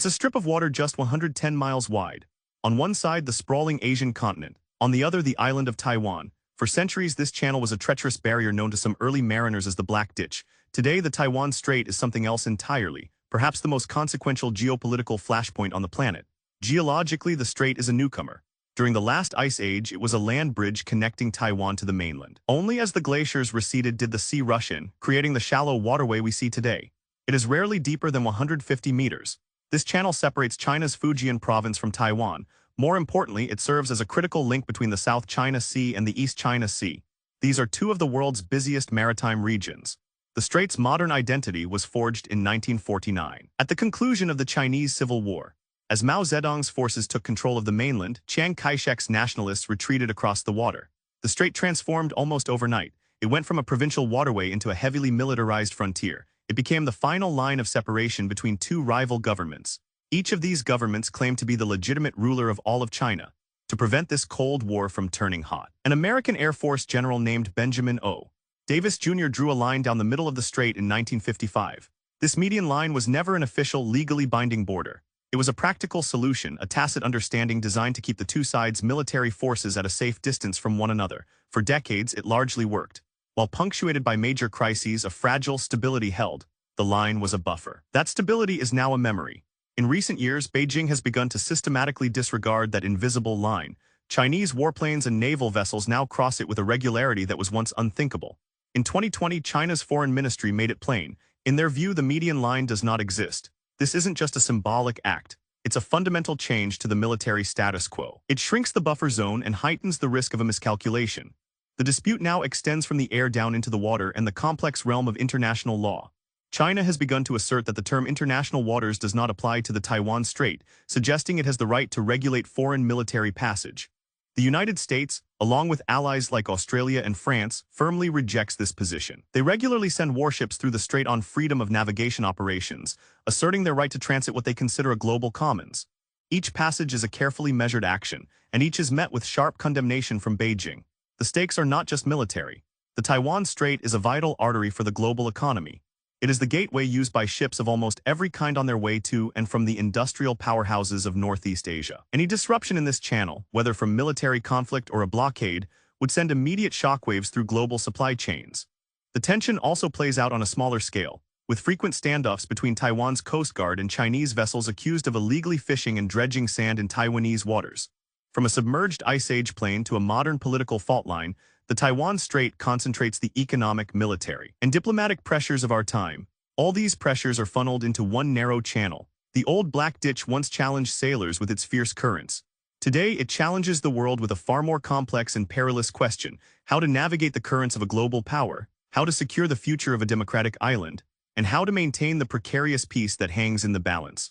It's a strip of water just 110 miles wide. On one side, the sprawling Asian continent. On the other, the island of Taiwan. For centuries, this channel was a treacherous barrier known to some early mariners as the Black Ditch. Today, the Taiwan Strait is something else entirely, perhaps the most consequential geopolitical flashpoint on the planet. Geologically, the strait is a newcomer. During the last ice age, it was a land bridge connecting Taiwan to the mainland. Only as the glaciers receded did the sea rush in, creating the shallow waterway we see today. It is rarely deeper than 150 meters. This channel separates China's Fujian province from Taiwan. More importantly, it serves as a critical link between the South China Sea and the East China Sea. These are two of the world's busiest maritime regions. The strait's modern identity was forged in 1949, at the conclusion of the Chinese Civil War. As Mao Zedong's forces took control of the mainland, Chiang Kai-shek's nationalists retreated across the water. The strait transformed almost overnight. It went from a provincial waterway into a heavily militarized frontier. It became the final line of separation between two rival governments. Each of these governments claimed to be the legitimate ruler of all of China. To prevent this Cold War from turning hot, an American Air Force general named Benjamin O. Davis Jr. drew a line down the middle of the strait in 1955. This median line was never an official, legally binding border. It was a practical solution, a tacit understanding designed to keep the two sides' military forces at a safe distance from one another. For decades, it largely worked. While punctuated by major crises, a fragile stability held. The line was a buffer. That stability is now a memory. In recent years, Beijing has begun to systematically disregard that invisible line. Chinese warplanes and naval vessels now cross it with a regularity that was once unthinkable. In 2020, China's foreign ministry made it plain. In their view, the median line does not exist. This isn't just a symbolic act. It's a fundamental change to the military status quo. It shrinks the buffer zone and heightens the risk of a miscalculation. The dispute now extends from the air down into the water and the complex realm of international law. China has begun to assert that the term international waters does not apply to the Taiwan Strait, suggesting it has the right to regulate foreign military passage. The United States, along with allies like Australia and France, firmly rejects this position. They regularly send warships through the strait on freedom of navigation operations, asserting their right to transit what they consider a global commons. Each passage is a carefully measured action, and each is met with sharp condemnation from Beijing. The stakes are not just military. The Taiwan Strait is a vital artery for the global economy. It is the gateway used by ships of almost every kind on their way to and from the industrial powerhouses of Northeast Asia. Any disruption in this channel, whether from military conflict or a blockade, would send immediate shockwaves through global supply chains. The tension also plays out on a smaller scale, with frequent standoffs between Taiwan's Coast Guard and Chinese vessels accused of illegally fishing and dredging sand in Taiwanese waters. From a submerged Ice Age plain to a modern political fault line, the Taiwan Strait concentrates the economic, military, and diplomatic pressures of our time. All these pressures are funneled into one narrow channel. The old Black Ditch once challenged sailors with its fierce currents. Today, it challenges the world with a far more complex and perilous question: how to navigate the currents of a global power, how to secure the future of a democratic island, and how to maintain the precarious peace that hangs in the balance.